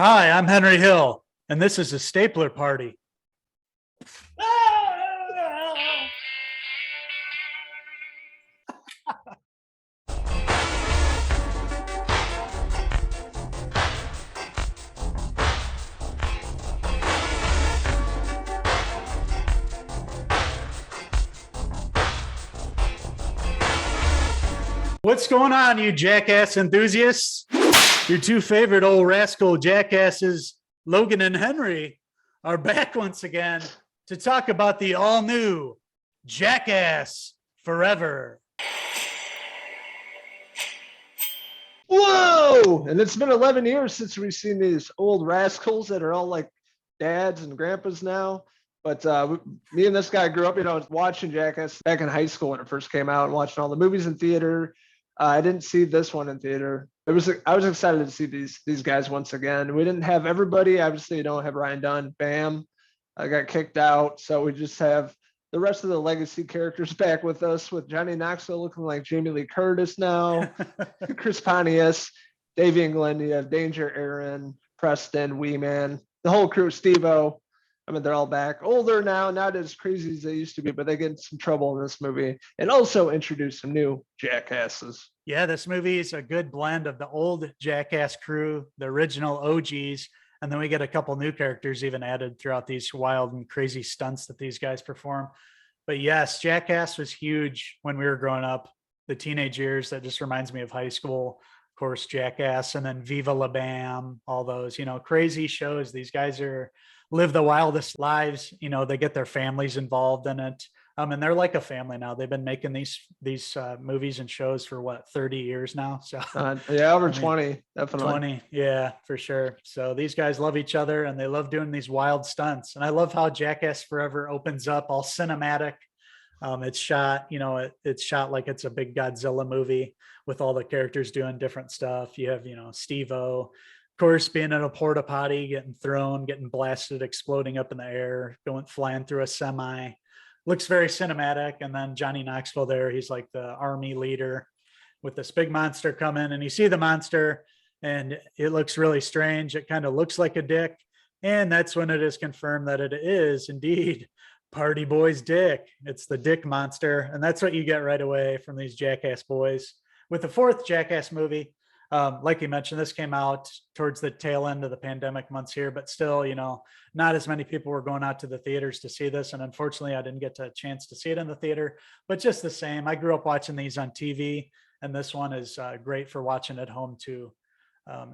Hi, I'm Henry Hill, and this is a stapler party. What's going on, you jackass enthusiasts? Your two favorite old rascal jackasses, Logan and Henry, are back once again to talk about the all new Jackass Forever. Whoa! And it's been 11 years since we've seen these old rascals that are all like dads and grandpas now. But me and this guy grew up, watching Jackass back in high school when it first came out and watching all the movies in theater. I didn't see this one in theater. I was excited to see these guys once again. We didn't have everybody. Obviously, you don't have Ryan Dunn. Bam. I got kicked out. So we just have the rest of the legacy characters back with us, with Johnny Knoxville looking like Jamie Lee Curtis now, Chris Pontius, Dave England, you have Danger Aaron, Preston, Wee Man, the whole crew, STEVO-O. I mean, they're all back. Older now, not as crazy as they used to be, but they get in some trouble in this movie. And also introduce some new jackasses. Yeah, this movie is a good blend of the old Jackass crew, the original OGs, and then we get a couple new characters even added throughout these wild and crazy stunts that these guys perform. But yes, Jackass was huge when we were growing up, the teenage years. That just reminds me of high school. Of course, Jackass, and then Viva La Bam, all those, crazy shows. These guys live the wildest lives. They get their families involved in it. And they're like a family now. They've been making these movies and shows for what, 30 years now. So yeah, over 20, definitely 20. Yeah, for sure. So these guys love each other and they love doing these wild stunts. And I love how Jackass Forever opens up all cinematic. It's shot, it's shot like it's a big Godzilla movie with all the characters doing different stuff. You have, STEVO-O, of course, being in a porta potty, getting thrown, getting blasted, exploding up in the air, going flying through a semi. Looks very cinematic. And then Johnny Knoxville there, he's like the army leader with this big monster coming, and you see the monster and it looks really strange. It kind of looks like a dick. And that's when it is confirmed that it is indeed Party Boy's dick. It's the dick monster. And that's what you get right away from these Jackass boys. With the fourth Jackass movie, like you mentioned, this came out towards the tail end of the pandemic months here, but still, not as many people were going out to the theaters to see this. And unfortunately, I didn't get a chance to see it in the theater, but just the same, I grew up watching these on TV, and this one is great for watching at home too.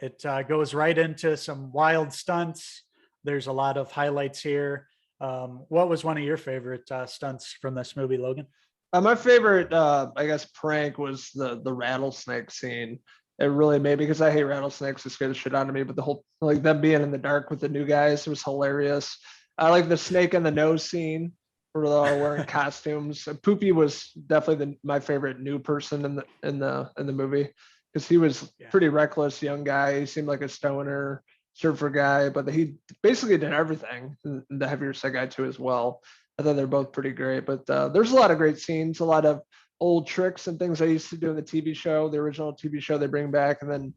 It goes right into some wild stunts. There's a lot of highlights here. What was one of your favorite stunts from this movie, Logan? My favorite, I guess, prank was the rattlesnake scene. It really made me, because I hate rattlesnakes. It scared the shit out of me. But the whole, like, them being in the dark with the new guys, it was hilarious. I like the snake in the nose scene where they're all wearing costumes. Poopy was definitely my favorite new person in the movie, because he was pretty reckless young guy. He seemed like a stoner surfer guy, but he basically did everything. The heavier set guy too as well. I thought they're both pretty great. But there's a lot of great scenes, a lot of old tricks and things I used to do in the TV show, the original TV show they bring back, and then,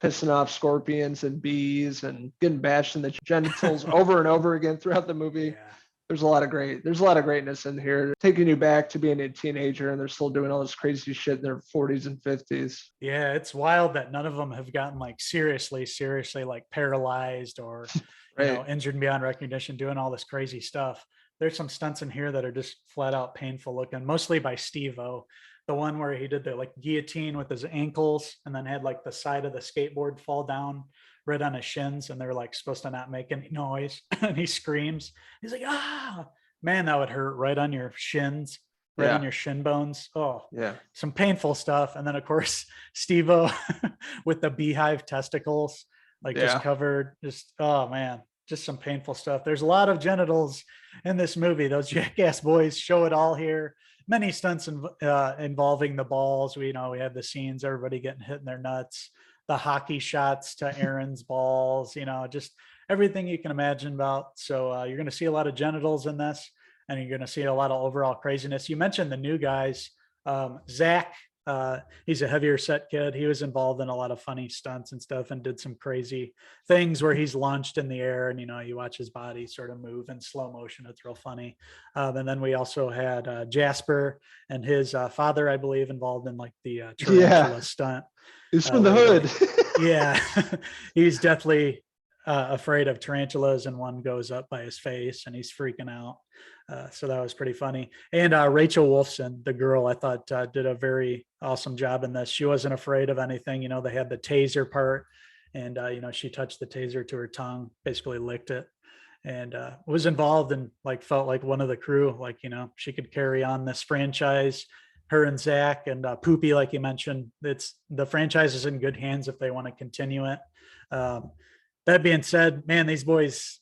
pissing off scorpions and bees and getting bashed in the genitals over and over again throughout the movie. Yeah. There's a lot of greatness in here, taking you back to being a teenager, and they're still doing all this crazy shit in their 40s and 50s. Yeah, it's wild that none of them have gotten like seriously like paralyzed or Right. injured beyond recognition, doing all this crazy stuff. There's some stunts in here that are just flat out painful looking, mostly by Steve-O. The one where he did the like guillotine with his ankles and then had like the side of the skateboard fall down right on his shins, and they're like supposed to not make any noise. And he screams. He's like, ah, man, that would hurt right on your shins, right on your shin bones. Oh, yeah, some painful stuff. And then of course, Steve-O with the beehive testicles, like just covered, just, oh man, just some painful stuff. There's a lot of genitals in this movie. Those Jackass boys show it all here. Many stunts involving the balls. We have the scenes, everybody getting hit in their nuts, the hockey shots to Aaron's balls, just everything you can imagine about. So you're going to see a lot of genitals in this, and you're going to see a lot of overall craziness. You mentioned the new guys, Zach He's a heavier set kid. He was involved in a lot of funny stunts and stuff and did some crazy things where he's launched in the air and, you watch his body sort of move in slow motion. It's real funny. And then we also had Jasper and his father, I believe, involved in like the tarantula stunt. He's from the hood. Yeah, he's definitely afraid of tarantulas, and one goes up by his face and he's freaking out. So that was pretty funny. And Rachel Wolfson, the girl, I thought did a very awesome job in this. She wasn't afraid of anything. They had the taser part, and she touched the taser to her tongue, basically licked it, and was involved and like felt like one of the crew. Like she could carry on this franchise. Her and Zach and Poopy, like you mentioned, the franchise is in good hands if they want to continue it. That being said, man, these boys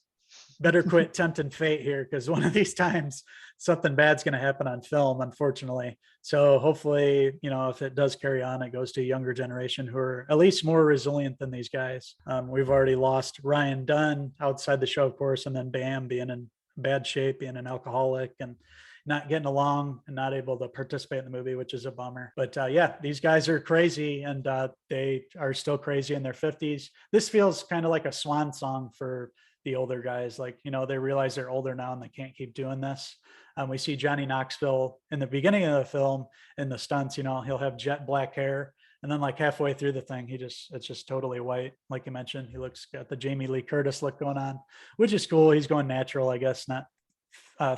better quit tempting fate here, because one of these times something bad's going to happen on film, unfortunately. So hopefully, if it does carry on, it goes to a younger generation who are at least more resilient than these guys. We've already lost Ryan Dunn outside the show, of course, and then Bam being in bad shape, being an alcoholic and not getting along and not able to participate in the movie, which is a bummer. But yeah, these guys are crazy, and they are still crazy in their 50s. This feels kind of like a swan song for the older guys. Like, they realize they're older now and they can't keep doing this. We see Johnny Knoxville in the beginning of the film in the stunts, he'll have jet black hair. And then like halfway through the thing, it's just totally white. Like you mentioned, he got the Jamie Lee Curtis look going on, which is cool. He's going natural, I guess, not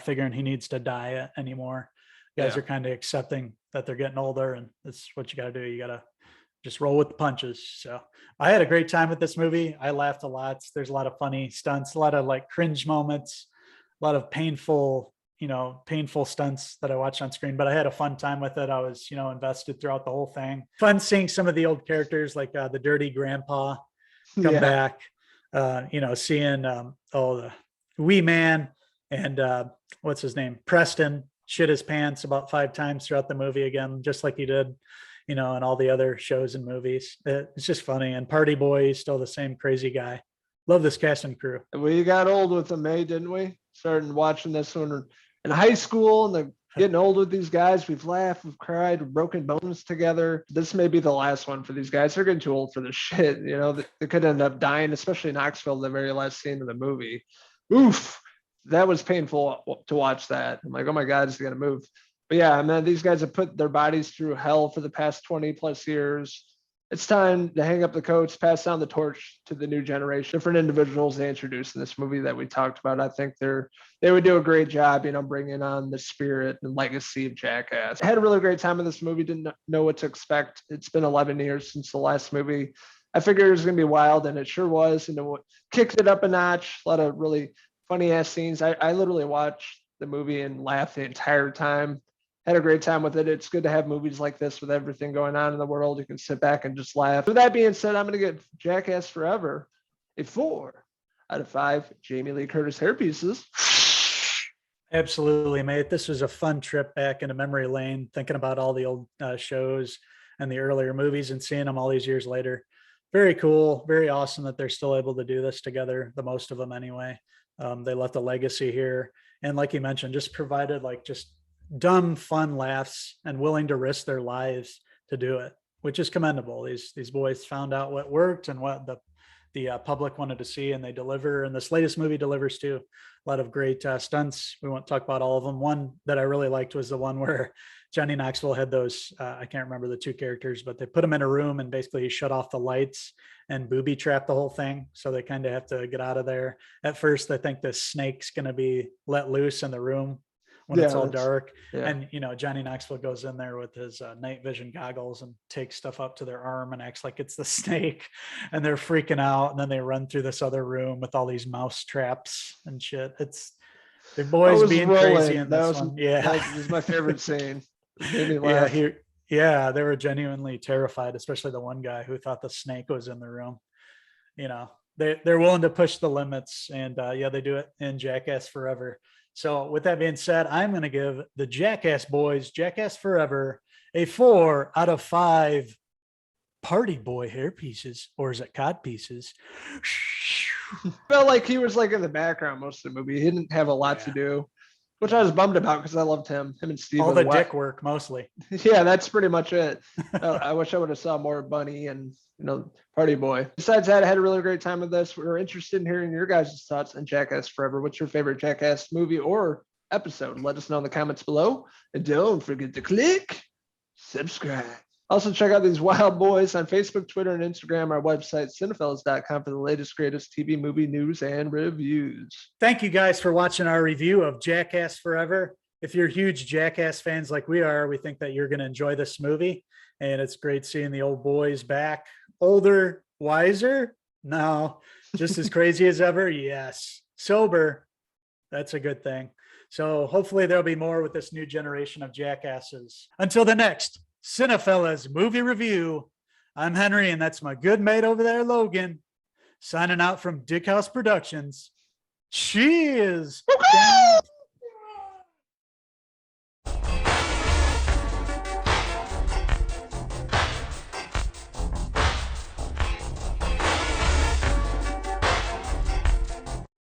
figuring he needs to dye anymore. Guys are kind of accepting that they're getting older, and that's what you got to do. You got to just roll with the punches. So I had a great time with this movie. I laughed a lot. There's a lot of funny stunts, a lot of like cringe moments, a lot of painful stunts that I watched on screen, but I had a fun time with it. I was, invested throughout the whole thing. Fun seeing some of the old characters like the dirty grandpa come back, seeing the wee man and what's his name? Preston shit his pants about 5 times throughout the movie again, just like he did, in all the other shows and movies. It's just funny. And Party Boy is still the same crazy guy. Love this cast and crew. We got old with them, didn't we? Started watching this one in high school, and then getting old with these guys. We've laughed, we've cried, we've broken bones together. This may be the last one for these guys. They're getting too old for this shit. They could end up dying, especially Knoxville, the very last scene of the movie. Oof. That was painful to watch that. I'm like, oh my God, it's going to move. But yeah, man, these guys have put their bodies through hell for the past 20 plus years. It's time to hang up the coats, pass down the torch to the new generation. Different individuals they introduced in this movie that we talked about. I think they would do a great job, bringing on the spirit and legacy of Jackass. I had a really great time with this movie. Didn't know what to expect. It's been 11 years since the last movie. I figured it was going to be wild, and it sure was. What kicked it up a notch. A lot of really funny ass scenes. I literally watched the movie and laughed the entire time. Had a great time with it. It's good to have movies like this with everything going on in the world. You can sit back and just laugh. With that being said, I'm going to give Jackass Forever a 4 out of 5 Jamie Lee Curtis hair pieces. Absolutely, mate. This was a fun trip back into memory lane, thinking about all the old shows and the earlier movies and seeing them all these years later. Very cool. Very awesome that they're still able to do this together, the most of them anyway. They left a legacy here. And like you mentioned, just provided like just dumb, fun laughs and willing to risk their lives to do it, which is commendable. These boys found out what worked and what the public wanted to see, and they deliver. And this latest movie delivers too. A lot of great stunts. We won't talk about all of them. One that I really liked was the one where Johnny Knoxville had those, I can't remember the 2 characters, but they put him in a room and basically he shut off the lights and booby trapped the whole thing. So they kind of have to get out of there. At first, they think the snake's going to be let loose in the room when it's all dark. Yeah. And, Johnny Knoxville goes in there with his night vision goggles and takes stuff up to their arm and acts like it's the snake, and they're freaking out. And then they run through this other room with all these mouse traps and shit. It's the boys being crazy in this one. Yeah. That was my favorite scene. Yeah, they were genuinely terrified, especially the one guy who thought the snake was in the room. They're willing to push the limits, and they do it in Jackass Forever. So with that being said, I'm going to give the Jackass boys, Jackass Forever, a 4 out of 5 Party Boy hair pieces, or is it cod pieces? Felt like he was like in the background most of the movie. He didn't have a lot to do. which I was bummed about because I loved him and Steve. All the dick work mostly. Yeah, that's pretty much it. I wish I would have saw more Bunny and Party Boy. Besides that, I had a really great time with this. We're interested in hearing your guys' thoughts on Jackass Forever. What's your favorite Jackass movie or episode? Let us know in the comments below. And don't forget to click subscribe. Also, check out these wild boys on Facebook, Twitter, and Instagram. Our website, Cinephellas.com, for the latest, greatest TV movie news and reviews. Thank you guys for watching our review of Jackass Forever. If you're huge Jackass fans like we are, we think that you're going to enjoy this movie. And it's great seeing the old boys back. Older, wiser? No. Just as crazy as ever? Yes. Sober? That's a good thing. So hopefully there'll be more with this new generation of jackasses. Until the next Cinephellas movie review, I'm Henry, and that's my good mate over there, Logan, signing out from Dick House Productions. Cheers!